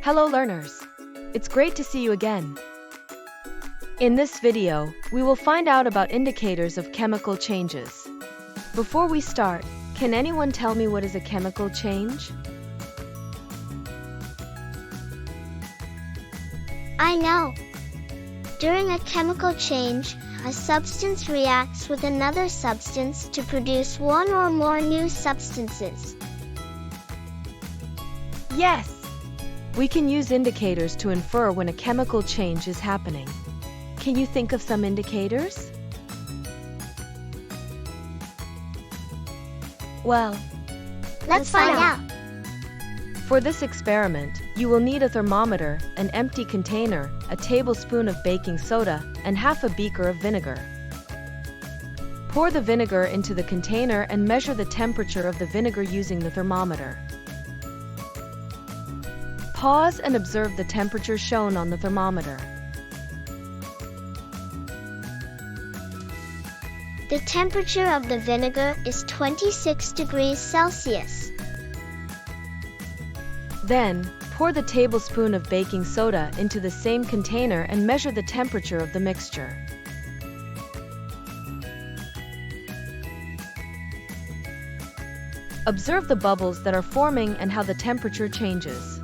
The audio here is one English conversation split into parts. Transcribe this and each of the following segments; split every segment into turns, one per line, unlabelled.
Hello learners! It's great to see you again. In this video, we will find out about indicators of chemical changes. Before we start, can anyone tell me what is a chemical change?
I know. During a chemical change, a substance reacts with another substance to produce one or more new substances.
Yes! We can use indicators to infer when a chemical change is happening. Can you think of some indicators? Well,
Let's find out.
For this experiment, you will need a thermometer, an empty container, a tablespoon of baking soda, and half a beaker of vinegar. Pour the vinegar into the container and measure the temperature of the vinegar using the thermometer. Pause and observe the temperature shown on the thermometer.
The temperature of the vinegar is 26 degrees Celsius.
Then, pour the tablespoon of baking soda into the same container and measure the temperature of the mixture. Observe the bubbles that are forming and how the temperature changes.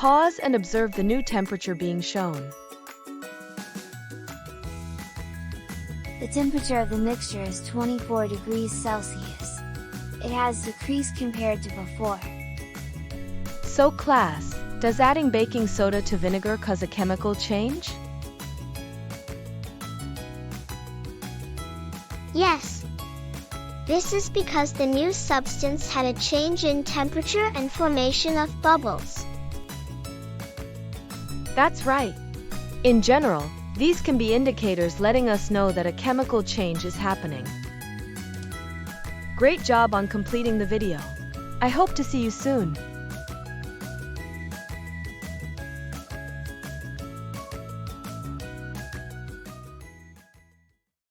Pause and observe the new temperature being shown.
The temperature of the mixture is 24 degrees Celsius. It has decreased compared to before.
So class, does adding baking soda to vinegar cause a chemical change?
Yes. This is because the new substance had a change in temperature and formation of bubbles.
That's right. In general, these can be indicators letting us know that a chemical change is happening. Great job on completing the video. I hope to see you soon.